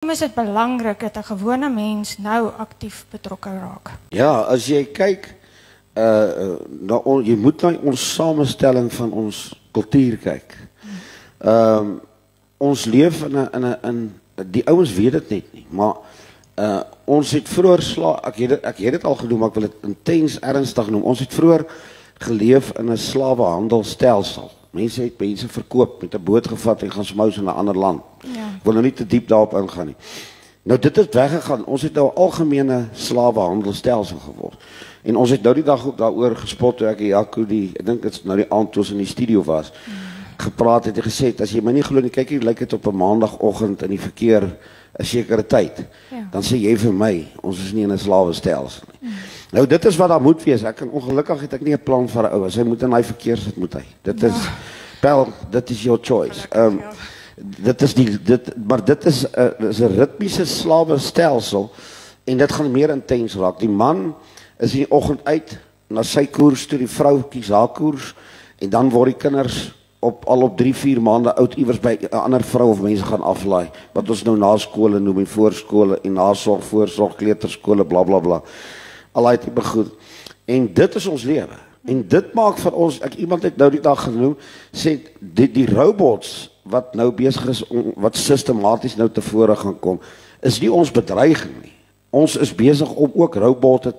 Is dit belangrik dat 'n gewone mens nou aktief betrokke raak? Ja, as jy kyk, jy moet na ons samestelling van ons kultuur kyk. Ons leef in die ouens weet dit net nie, maar ons het vroeër ek het dit al genoem, maar ek wil dit intens ernstig noem. Ons het vroeër geleef in 'n slawehandelstelsel. Mense het mense verkoop, met 'n boot gevat en gaan smous in 'n ander land. Ja. Ek wil nou nie te diep daarop ingaan nie. Nou dit het weggegaan. Ons het nou 'n algemene slawehandelstelsel geword. En ons het nou die dag ook daaroor gespot toe ek ek dink dit is nou die aand toe ons in die studio was. Gepraat het en gesê, as jy my nie glo nie, kyk hier, lyk dit op 'n maandagooggend in die verkeer 'n sekere tyd. Ja. Dan sê jy vir my, ons is nie in 'n slawestelsel nie. Nou dit is wat daar moet wees. Ongelukkig het ek nie 'n plan vir 'n ou. As hy moet in daai verkeer sit, moet hy. Dit is dit is your choice. Maar dit is 'n ritmiese slawestelsel en dit gaan meer intens raak. Die man is in die oggend uit na sy koers toe, die vrou kies haar koers en dan word die kinders al op 3-4 maande oud iewers by 'n ander vrou of mense gaan aflaai, wat ons nou na skole noem en voorskole en nasorg, voorsorg, kleuterskole, bla bla bla. Al daai tipe goed. En dit is ons lewe. En dit maak van ons, iemand het nou die dag genoem, sê die robots wat nou besig is wat sistematies nou tevore gaan kom, is nie ons bedreiging nie. Ons is besig om ook robotte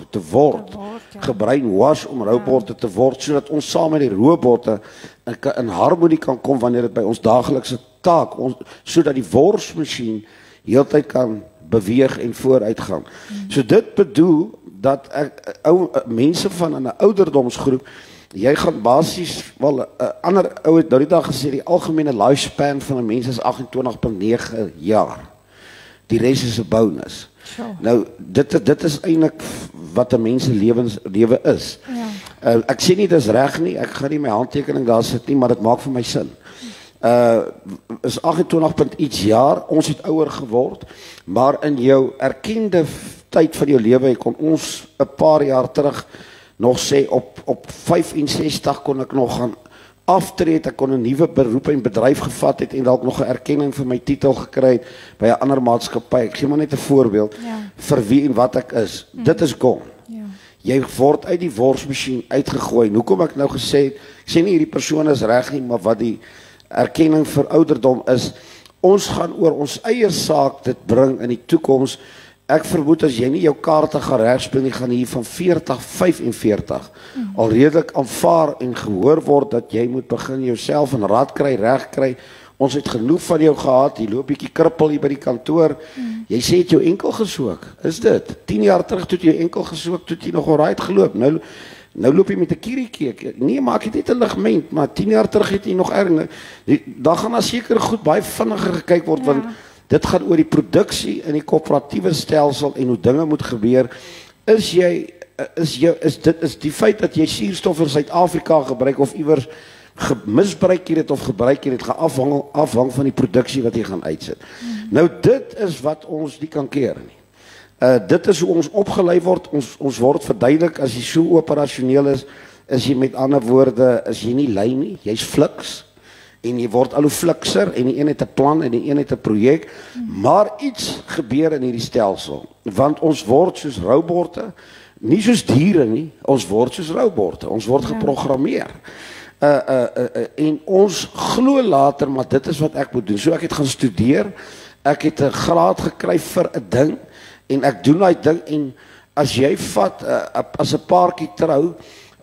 te word. Gebrainwash om robotte te word, sodat ons saam met die robotte in harmonie kan kom wanneer dit by ons daaglikse taak, sodat die worsmasjien heeltyd kan beweeg en vooruitgaan. So dit bedoel dat mense van 'n ouderdomsgroep, jy gaan basies wel 'n ander ou het nou die dag gesê die algemene lifespan van 'n mens is 28.9 jaar. Die res is 'n bonus. Sure. Nou dit is eintlik wat 'n mens se lewe is. Ja. Ek sê nie dis reg nie, ek gaan nie my handtekening daar sit nie, maar dit maak vir my sin. Is 28 iets jaar, ons het ouer geword, maar in jou erkende tyd van jou lewe kon ons 'n paar jaar terug nog sê op 65 kon ek nog gaan aftree, ek kon 'n nuwe beroep en bedryf gevat het en dalk nog 'n erkenning vir my titel gekry het by 'n ander maatskappy. Ek gee maar net 'n voorbeeld vir wie en wat ek is. Dit is gone. Ja. Jy word uit die worsmasjien uitgegooi. Hoekom ek nou gesê het, ek sê nie hierdie persoon is reg nie, maar wat die erkenning vir ouderdom is, ons gaan oor ons eie saak dit bring in die toekoms. Ek vermoed as jy nie jou kaarte gaan regspeel nie, gaan hier van 40, 45 al redelik aanvaar en gehoor word dat jy moet begin jouself in raad kry, reg kry. Ons het genoeg van jou gehad, jy loop bietjie krippel hier by die kantoor. Jy sê het jou enkel gesook. Is dit? 10 jaar terug toe jy enkel gesook, toe jy nog alright geloop. Nou loop jy met 'n kieriekeek. Nee, maar ek het net 'n ligment, maar 10 jaar terug het jy nog erg. Dan gaan daar seker goed baie vinniger gekyk word want dit gaan oor die produksie in die koöperatiewe stelsel en hoe dinge moet gebeur. Is die feit dat jy suurstof in Suid-Afrika gebruik of iewers misbruik jy dit of gebruik jy dit gaan afhang van die produksie wat jy gaan uitsit. Nou dit is wat ons nie kan keer nie. Dit is hoe ons opgelei word. Ons word verduidelik as jy so operasioneel is jy met ander woorde is jy nie lui nie, jy's fliks. En jy word al hoe flikser en die een het 'n plan en die een het 'n projek, maar iets gebeur in hierdie stelsel, want ons word soos robotte, nie soos diere nie, ons word soos robotte, ons word geprogrammeer. En ons glo later, maar dit is wat ek moet doen. So ek het gaan studeer, ek het 'n graad gekry vir 'n ding en ek doen daai ding en as jy vat as 'n paartjie trou,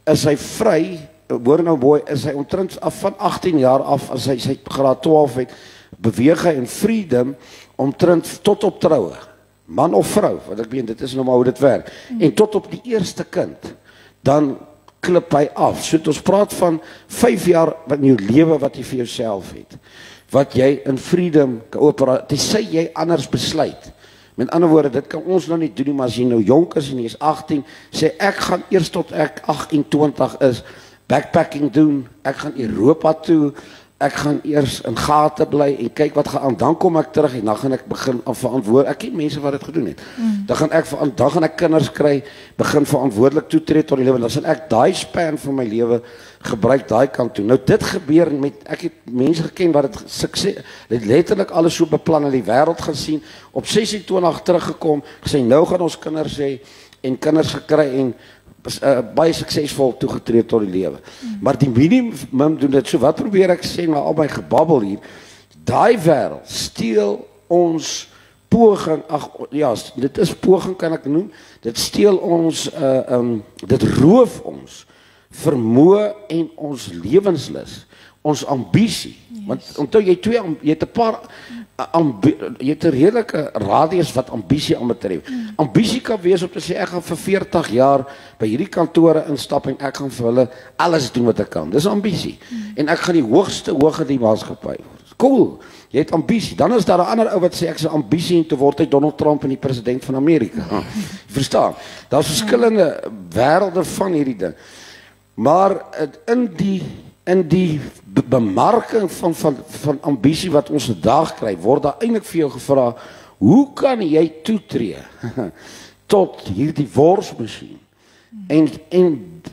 is hy vry. Hoor nou mooi, is hy omtrent af van 18 jaar af, as hy sy graad 12 het, beweeg hy in freedom omtrent tot op troue. Man of vrou, wat ek weet, dit is nou maar hoe dit werk. En tot op die eerste kind, dan klip hy af. So ons praat van 5 jaar in jou lewe wat jy vir jouself het. Wat jy in freedom kan opereer, tensy jy anders besluit. Met ander woorde, dit kan ons nou nie doen nie, maar as jy nou jonk is en jy is 18, sê ek gaan eers tot ek 28 is, backpacking doen, ek gaan Europa toe, ek gaan eers in gate bly en kyk wat gaan aan, dan kom ek terug en dan gaan ek begin verantwoord. Ek ken mense wat dit gedoen het. Dan gaan ek kinders kry, begin verantwoordelik toetree tot die lewe. Dan sal ek daai span van my lewe gebruik daai kant toe. Nou dit gebeur met, ek het mense geken wat dit sukses, dit letterlik alles so beplan in die wêreld gesien, op 26 teruggekom, gesê nou gaan ons kinders hê en kinders gekry en baie suksesvol toegetree tot die lewe. Maar die minimum doen dit so. Wat probeer ek sê na al my gebabbel hier? Daai wêreld steel ons poging, dit is poging kan ek noem. Dit steel ons dit roof ons vermoë en ons lewenslus, ons ambisie. Yes. Want onthou jy het 'n paar jy het 'n redelike radius wat ambisie aanbetref. Ambisie kan wees om te sê ek gaan vir 40 jaar by hierdie kantore instap en ek gaan vir hulle alles doen wat ek kan. Dis ambisie. En ek gaan die hoogste hoog in die maatskappy. Cool. Jy het ambisie. Dan is daar 'n ander ou wat sê ek se ambisie om te word uit Donald Trump en die president van Amerika. Jy verstaan? Daar's verskillende wêrelde van hierdie ding. Maar in die bemarking van ambisie wat ons vandag kry, word daar eintlik vir jou gevra, hoe kan jy toetree tot hierdie worsmasjien? En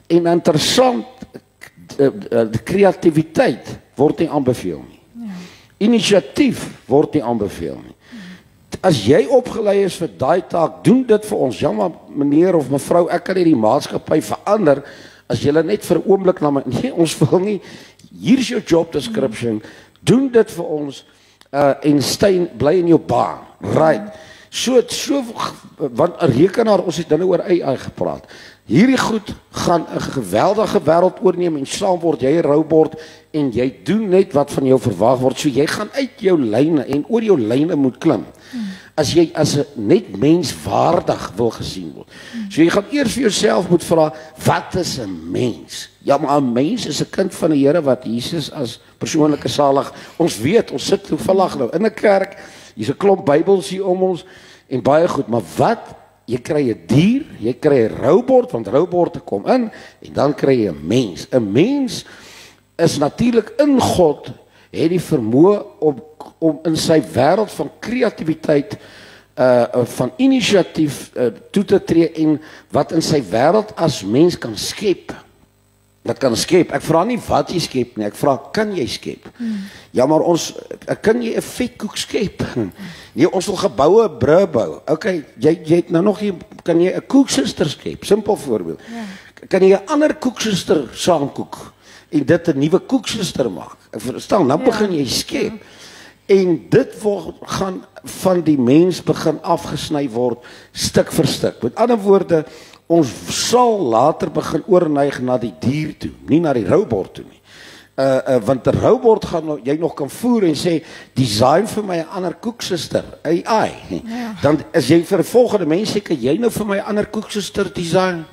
interessant, die kreatiwiteit word nie aanbeveel nie. Inisiatief word nie aanbeveel nie. As jy opgelei is vir daai taak, doen dit vir ons. Ja, maar meneer of mevrou, ek kan hierdie maatskappy verander as jy net vir 'n oomblik na my, nee, ons wil nie, hier is jou job description, doen dit vir ons, en bly in jou baan, right, so, want 'n rekenaar, ons het nou oor AI gepraat, hierdie goed gaan 'n geweldige wêreld oorneem, en saam word jy 'n robot, en jy doen net wat van jou verwag word, so jy gaan uit jou lyne, en oor jou lyne moet klim, as jy as net menswaardig wil gesien word. So jy gaan eers vir jouself moet vra, wat is 'n mens? Ja, maar 'n mens is 'n kind van die Here wat Jesus as persoonlike salig. Ons weet, ons sit toevallig nou in 'n kerk, hier's 'n klomp Bybels hier om ons en baie goed, maar wat? Jy kry 'n dier, jy kry 'n robot, want robotte kom in en dan kry jy 'n mens. 'n Mens is natuurlik in God, het die vermoë om in sy wêreld van kreatiwiteit, van inisiatief toe te tree en wat in sy wêreld as mens kan skep. Dat kan skep. Ek vra nie wat jy skep nie, ek vra kan jy skep? Ja, maar kan jy 'n vetkoek skep? Nee, ons wil geboue brûe bou. Okay, jy het nou nog nie, kan jy 'n koeksuster skep? Simpel voorbeeld. Ja. Kan jy 'n ander koeksuster saamkoek en dit 'n nuwe koeksuster maak? Ek verstaan, nou begin jy skep. En dit gaan van die mens begin afgesny word, stuk vir stuk. Met ander woorde, ons sal later begin oorneig na die dier toe, nie na die robot toe nie. Want 'n robot gaan jy nog kan voer en sê, design vir my 'n ander koeksuster, AI. Ja. Dan as jy vir 'n volgende mens sê, kan jy nou vir my 'n ander koeksuster design?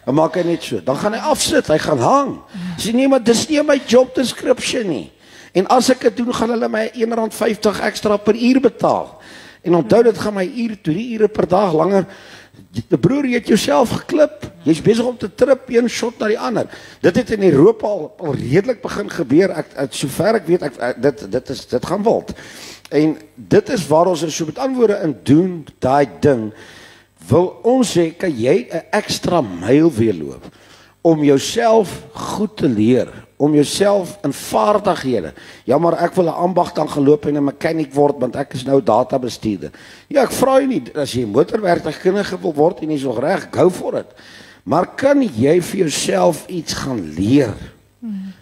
Dan maak hy net so, dan gaan hy afsit, hy gaan hang. Sê nee, maar dis nie my job description nie. En as ek dit doen, gaan hulle my R1.50 ekstra per uur betaal. En onthou, dit gaan my 3 ure per dag langer. Broer, jy het jouself geklip. Jy's besig om te trip, een shot na die ander. Dit het in Europa al redelik begin gebeur. Sover ek weet, dit gaan wild. En dit is waar ons so met antwoorde in doen, daai ding. Wil ons sê, kan jy 'n ekstra myl weer loop om jouself goed te leer, om jouself in vaardighede. Ja, maar ek wil 'n ambag dan geloop en 'n mechanic word, want ek is nou databestuurder. Ja, ek vra jy nie, as jy motorwerktuigkundige wil word en jy's nog reg, go for it. Maar kan jy vir jouself iets gaan leer?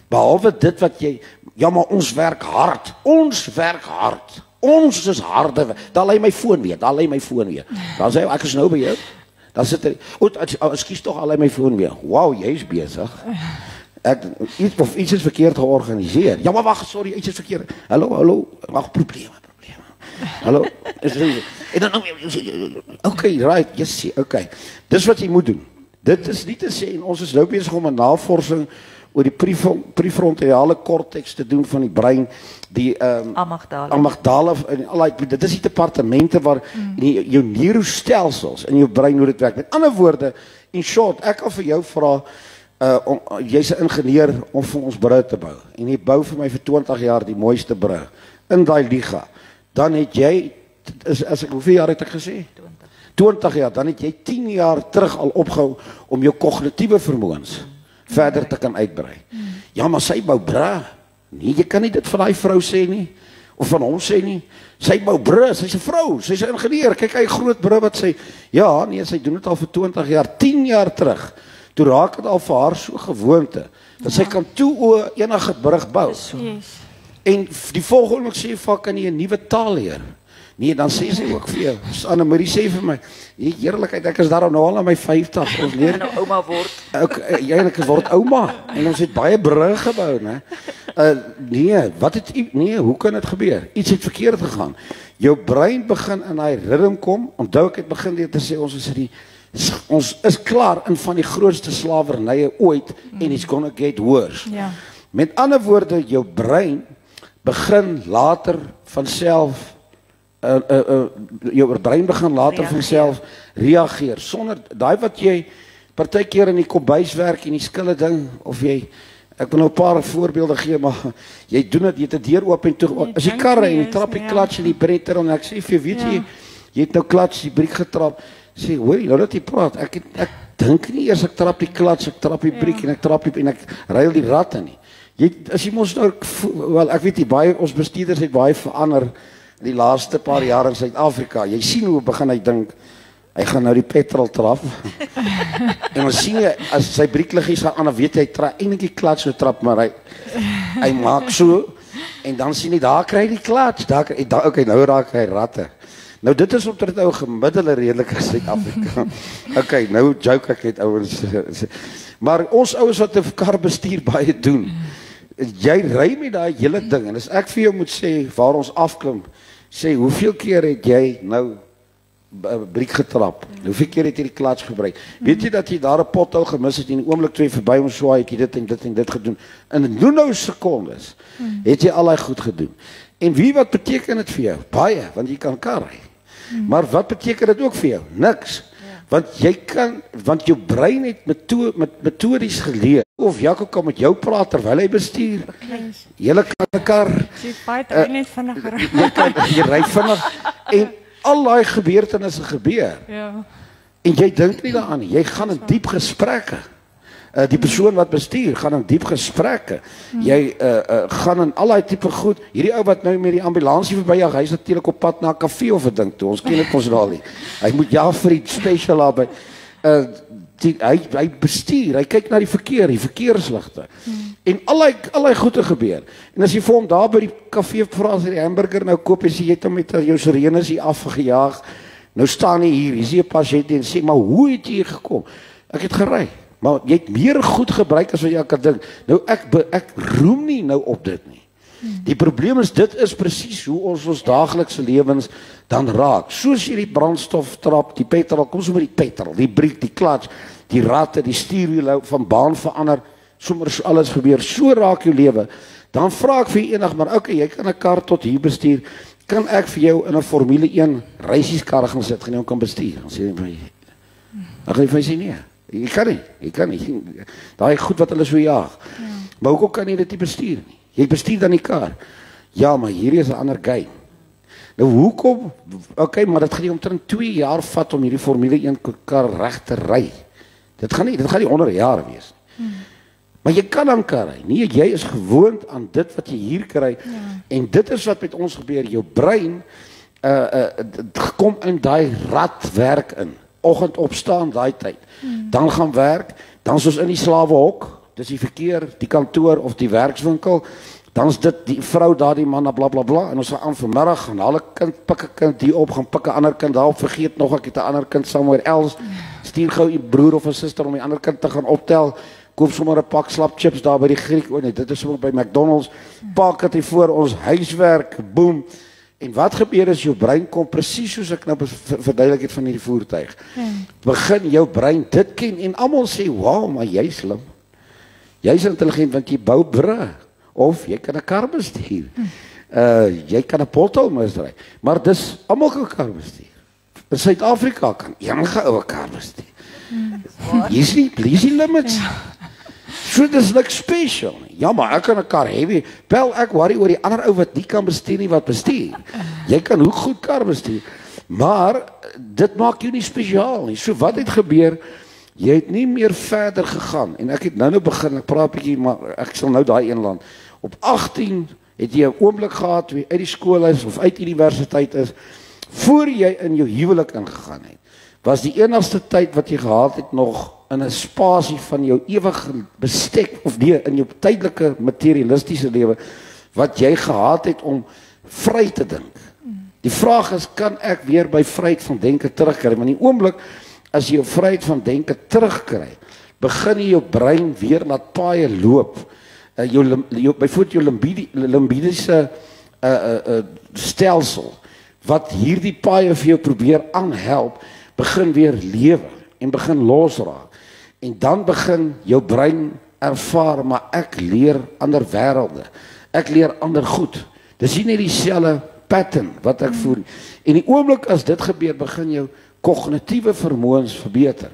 Behalwe dit wat jy, ja, maar ons werk hard. Ons werk hard. Ons is harde. Daar lê my foon weer, Dan sê hy, ek is nou by jou. Dan sit hy, ekskuus tog, al lê my foon weer. Wow, jy's besig. Iets is verkeerd georganiseer. Ja, maar wag, sorry, iets is verkeerd. Hallo, wag, probleme. Hallo. En dan okay, right, yes, okay. Dis wat jy moet doen. Dit is nie te sê, en ons is nou besig om 'n navorsing oor die prefrontale cortex te doen van die brein, die amygdala en al die, dit is die departemente waar jou neurostelsels in jou brein hoe dit werk. Met ander woorde, in short, ek kan vir jou vra, Jy's 'n ingenieur om vir ons brug te bou. En jy bou vir my vir 20 jaar die mooiste brug in daai liga. Dan het jy hoeveel jaar het ek gesê? 20 jaar, dan het jy 10 jaar terug al opgehou om jou kognitiewe vermoëns verder te kan uitbrei. Ja, maar sy bou brug. Nee, jy kan nie dit van daai vrou sê nie, of van hom sê nie. Sy bou brug, sy's 'n vrou, sy's 'n ingenieur. Kyk hy groot brug wat sy, ja, nee, sy doen dit al vir 20 jaar, 10 jaar terug. Toe raak dit al vir haar so gewoonte, dat sy kan toe enige brug bou. Yes. En die volgende ek sê, "Vak, kan jy 'n nuwe taal leer?" Nee, dan sê sy ook vir jou, Anne-Marie sê vir my, "Heerlikheid, ek is daar nou al aan my 50, ons leer nou ouma word." Ek word ouma, en ons het baie brug gebou, né? Nee, hoe kan dit gebeur? Iets het verkeerd gegaan. Jou brein begin in daai ritme kom, onthou ek het begin deur te sê, ons is klaar in van die grootste slawernye ooit, en it's gonna get worse. Ja. Met ander woorde, jou brein begin later van self jou brein begin later van self reageer sonder daai wat jy partykeer in die kombuis werk en die skille ding of jy ek wil nou 'n paar voorbeelde gee, maar jy doen dit, jy het 'n deur oop en toe as die karre en die trap die klats en die bretter en ek sê vir weet jy het nou klats die briek getrap, sê hoor jy nou dat jy praat, ek dink nie eers ek trap die klats, ek trap die briek en ek trap die en ek ruil die ratte nie. As jy mos nou wel ek weet nie baie ons bestuurders het baie verander die laaste paar jaar in Suid-Afrika. Jy sien hoe begin hy dink hy gaan nou die petrol trap. En ons sien as sy briekliggies gaan aan, dan weet hy trap eintlik die klats so trap maar hy maak so en dan sien hy daar kry hy die klats. Okay, nou raak hy ratte. Nou dit is omtrent nou gemiddelde redelike Suid-Afrika. Okay, nou joke ek het ouens. Maar ons ouens wat 'n kar bestuur baie doen. Jy ry met daai hele ding en as ek vir jou moet sê waar ons afklim, sê hoeveel keer het jy nou briek getrap? Hoeveel keer het jy die klats gebruik? Weet jy dat jy daar 'n pothou gemis het en in die oomblik toe jy verby hom swaai het jy dit en dit en dit gedoen. In nou sekondes het jy al daai goed gedoen. En wat beteken dit vir jou? Baie, want jy kan kar ry. Maar wat beteken dit ook vir jou? Niks. Want jou brein het metodies geleer. Of Jaco kan met jou praat terwyl hy bestuur. Julle kan 'n kar. Jy ry net vinniger. Jy ry vinnig en al daai gebeurtenisse gebeur. Ja. En jy dink nie daaraan nie. Jy gaan in diep gesprekke. Die persoon wat bestuur gaan in diep gesprekke. Jy gaan in al daai tipe goed. Hierdie ou wat nou met die ambulansie verbyjag, hy's natuurlik op pad na 'n kafee of 'n ding toe. Ons ken dit ons daar nie. Hy moet vir die special daarby. Hy bestuur, hy kyk na die verkeersligte. En al daai goede gebeur. En as jy vir hom daar by die kafee vra as hy die hamburger nou koop en sê jy het hom met jou sirenes hier afgejaag. Nou staan hy hier, is hy 'n pasiënt en sê maar hoe het jy hier gekom? Ek het gery. Maar jy het meer goed gebruik as wat jy kan dink. Nou ek roem nie nou op dit nie. Die probleem is dit is presies hoe ons daaglikse lewens dan raak. Soos jy die brandstof trap, die petrol, kom sommer die petrol, die briek, die klats, die ratte, die stuurwiel van baan verander, sommer alles gebeur. So raak jou lewe. Dan vra ek vir jou eendag maar okay, jy kan 'n kar tot hier bestuur. Kan ek vir jou in 'n Formule 1 reisieskar gaan sit, gaan jy hom kan bestuur? Dan sê jy vir my. Ek gaan vir sê nee. Jy kan nie. Daai goed wat hulle so jaag. Ja. Maar hoekom kan jy dit nie bestuur nie? Jy bestuur dan die kar. Ja, maar hier is 'n ander game. Nou hoekom? Okay, maar dit gaan nie omtrent 2 jaar vat om hierdie Formule 1 kar reg te ry. Dit gaan nie 100 jaar wees nie. Maar jy kan dan kar ry. Nee, jy is gewoond aan dit wat jy hier kry. Ja. En dit is wat met ons gebeur. Jou brein kom in daai ratwerk in. Oggend opstaan daai tyd. Dan gaan werk, dan soos in die slawehok, dis die verkeer, die kantoor of die werkswinkel, dan is dit die vrou daar die man bla bla bla en ons gaan aan vanmiddag gaan haal 'n kind, pik 'n kind hier op, gaan pik 'n ander kind daar op, vergeet nog ek het 'n ander kind somewhere else. Stuur gou u broer of 'n suster om die ander kind te gaan optel. Koop sommer 'n pak slap chips daar by die Griek. O nee, dit is sommer by McDonald's. Pak dit hier voor ons huiswerk, boem. En wat gebeur is jou brein kom presies soos ek nou verduidelik het van hierdie voertuig. Begin jou brein dit ken en almal sê, "Wow, maar jy's slim. Jy's intelligent want jy bou brûe of jy kan 'n kar bestuur. Jy kan 'n pothou misry." Maar dis almal kan kar bestuur. In Suid-Afrika kan enige ou 'n kar bestuur. Hier's nie limits. So dis niks special nie. Ja, maar ek kan 'n kar hê. Wel, ek worry oor die ander ou wat nie kan bestuur nie wat bestuur. Jy kan hoe goed kar bestuur, maar dit maak jou nie spesiaal nie. So wat het gebeur? Jy het nie meer verder gegaan en ek het nou begin, ek praat 'n bietjie, maar ek sal nou daai een land. Op 18 het jy 'n oomblik gehad toe jy uit die skool is of uit universiteit is, voor jy in jou huwelik ingegaan het. Was die enigste tyd wat jy gehad het nog in 'n spasie van jou ewige bestek of nee, in jou tydelike materialistiese lewe wat jy gehad het om vry te dink. Die vraag is, kan ek weer by vryheid van denke terugkry? Maar in die oomblik as jy jou vryheid van denke terugkry, begin jy jou brein weer laat paaie loop. Byvoorbeeld jou limbidiese stelsel wat hierdie paaie vir jou probeer aanhelp, begin weer lewe en begin losraak. En dan begin jou brein ervaar, maar ek leer ander wêrelde. Ek leer ander goed. Dis nie net dieselfde pattern wat ek voer. En die oomblik as dit gebeur, begin jou kognitiewe vermoëns verbeter.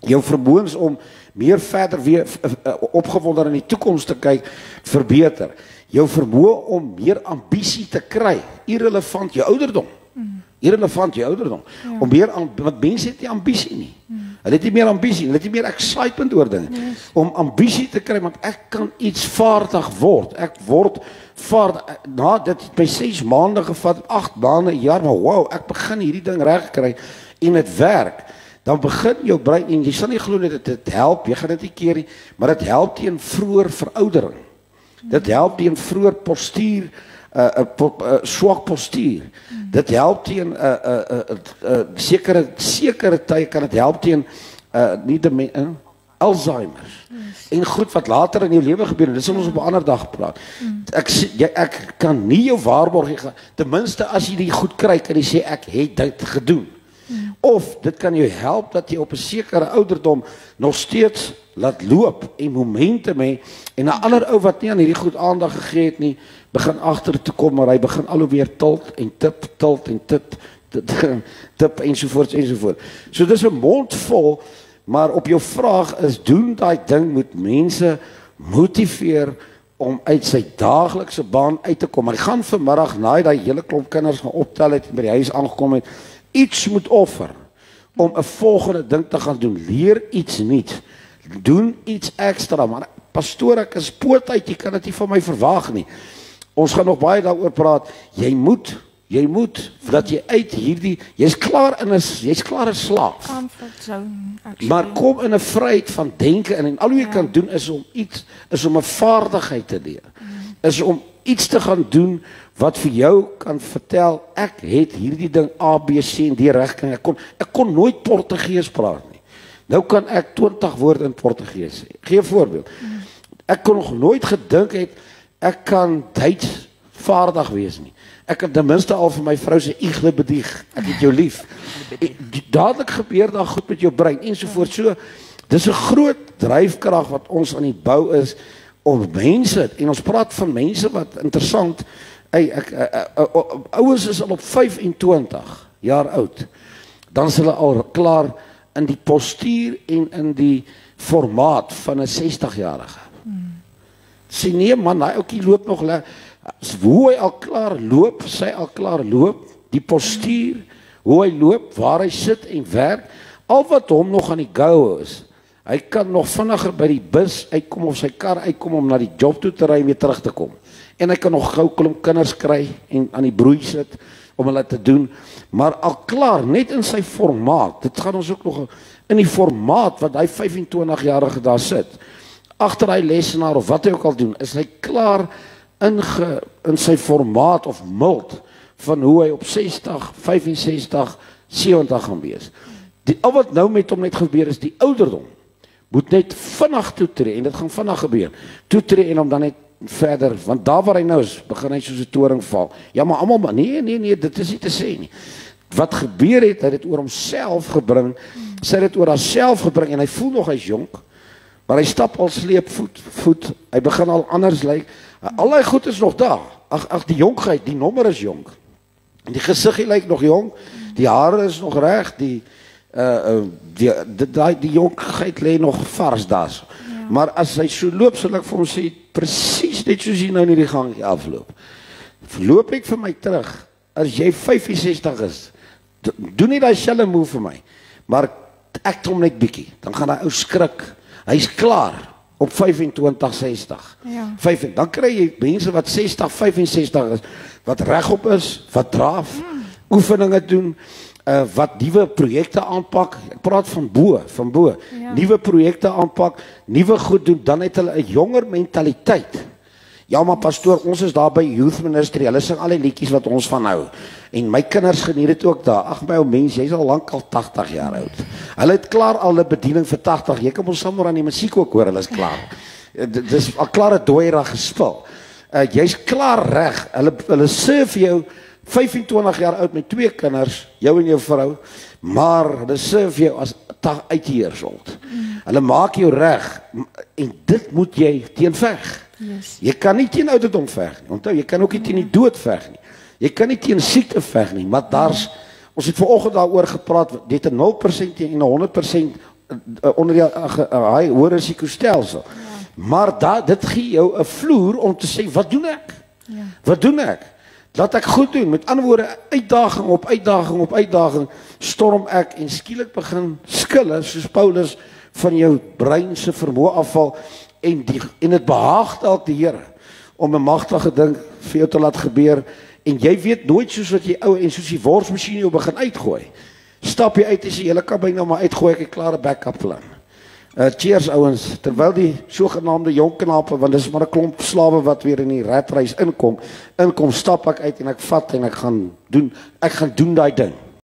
Jou vermoëns om meer verder weer opgewonde in die toekoms te kyk, verbeter. Jou vermoë om meer ambisie te kry, irrelevant jou ouderdom. Irrelevant jou ouderdom. Ja. Om meer want mense het nie ambisie nie. Hulle het nie meer ambisie, hulle het nie meer excitement oor dinge. Yes. Om ambisie te kry, want ek kan iets vaardig word. Ek word vaardig. Na dit het by 6 maande gevat, 8 maande, 'n jaar, maar wow, ek begin hierdie ding reg kry en dit werk. Dan begin jou brein en jy sal nie glo dat dit help, jy gaan dit nie keer nie, maar dit help teen vroeër veroudering. Dit help teen vroeër postuur, swak postuur. Dit help teen sekere tye kan dit help teen Alzheimer. En goed wat later in jou lewe gebeur, dis ons op 'n ander dag praat. Ek kan nie jou waarborg gee, ten minste as jy dit goed kry, kan jy sê ek het dit gedoen. Of dit kan jou help dat jy op 'n sekere ouderdom nog steeds laat loop en momentum hê en 'n ander ou wat nie aan hierdie goed aandag gegee het nie, begin agter toe kom, maar hy begin al hoe weer tilt en tip ensovoorts ensovoorts. So dis 'n mond vol, maar op jou vraag is, doen daai ding moet mense motiveer om uit sy daaglikse baan uit te kom. Maar hy gaan vanmiddag na daai hele klomp kinders gaan optel het en by die huis aangekom het, iets moet offer om 'n volgende ding te gaan doen. Leer iets nuuts. Doen iets ekstra, maar pastoor, ek is poot uit, jy kan dit nie van my verwag nie. Ons gaan nog baie daaroor praat. Jy moet dat jy uit hierdie, jy's klaar 'n slaaf. Comfort zone. Maar kom in 'n vryheid van denke en al wat jy kan doen is om 'n vaardigheid te leer. Is om iets te gaan doen wat vir jou kan vertel, ek het hierdie ding A, B, C en D reg gekry. Ek kon nooit Portugees praat nie. Nou kan ek 20 woorde in Portugees sê. Gee 'n voorbeeld. Ek kon nog nooit gedink het ek kan Duits vaardig wees nie. Ek kan ten minste al vir my vrou sê ich liebe dich, ek het jou lief. Dadelik gebeur daar goed met jou brein ensovoorts. So dis 'n groot dryfkrag wat ons aan die bou is om mense, en ons praat van mense wat interessant, ouens is al op 25 jaar oud, dan is hulle al klaar in die postuur en in die formaat van 'n 60-jarige. Sê nee man, hy ouetjie loop nog hoe hy al klaar loop, sy al klaar loop, die postuur, hoe hy loop, waar hy sit en werk, al wat hom nog aan die go is, hy kan nog vinniger by die bus uitkom of sy kar uitkom om na die job toe te ry en weer terug te kom. En hy kan nog gou klomp kinders kry en aan die broei sit om hulle te doen, maar al klaar, net in sy formaat, dit gaan ons ook nog in die formaat wat hy 25-jarige daar sit, agter hy lesenaar of wat hy ook al doen, is hy klaar in sy formaat of mild van hoe hy op 60, 65, 70 gaan wees. Al wat nou met hom net gebeur is die ouderdom moet net vinnig toetree en dit gaan vinnig gebeur. Toetree en om dan net verder, want daar waar hy nou is, begin hy soos 'n toring val. Ja, maar almal maar nee, dit is nie te sê nie. Wat gebeur het, hy het dit oor homself gebring, sy het dit oor haarself gebring en hy voel nog hy's jonk, maar hy stap al sleepvoet, hy begin al anders lyk. Al die goed is nog daar. Ag die jonkheid, die nommer is jonk. Die gesiggie lyk nog jonk, die hare is nog reg, die jonkheid lê nog vars daar. Maar as hy so loop, sal ek vir hom sê, presies net soos jy nou in die gangie afloop. Loop ek vir my terug, as jy 65 is, doen nie daai selfe move vir my, maar ek hom net bietjie, dan gaan hy ou skrik, hy's klaar, op 25, 60. Ja. 5, dan kry jy mense wat 60, 65 is, wat regop is, wat draaf, oefeninge doen, wat nuwe projekte aanpak. Ek praat van bo. Ja. Nuwe projekte aanpak, nuwe goed doen, dan het hulle 'n jonger mentaliteit. Ja, maar pastoor, ons is daar by Youth Ministry. Hulle sing al die liedjies wat ons van hou. En my kinders geniet dit ook daar. Ag my ou mens, jy's al lank al 80 jaar oud. Hulle het klaar al 'n bediening vir 80. Jy kan ons sommer aan die musiek ook hoor, hulle is klaar. Dis al klaar 'n dooiera gespil. Jy's klaar reg. Hulle serve jou 25 jaar oud met 2 kinders, jou en jou vrou, maar hulle serve jou as 80 years old. Hulle maak jou reg en dit moet jy teen veg. Yes. Jy kan nie teen ouderdom veg nie. Onthou, jy kan ook nie teen die dood veg nie. Jy kan nie teen siekte veg nie, maar ons het vanoggend daaroor gepraat, dit 'n 0% en 'n 100% onder die high hoë risiko stelsel. Maar dit gee jou 'n vloer om te sê, wat doen ek? Ja. Wat doen ek? Laat ek goed doen. Met ander woorde, uitdaging op uitdaging op uitdaging, storm ek en skielik begin skille, soos Paulus, van jou brein se vermoë afval en dit behaag dalk die Here om 'n magtige ding vir jou te laat gebeur en jy weet nooit soos wat jy ou en soos die worsmasjien jou begin uitgooi. Stap jy uit en sê, julle kan my nou maar uitgooi, ek het 'n klare backup plan. Cheers ouens, terwyl die sogenaamde jong knape, want dis maar 'n klomp slawe wat weer in die ratreis inkom, stap ek uit en ek vat en ek gaan doen daai ding.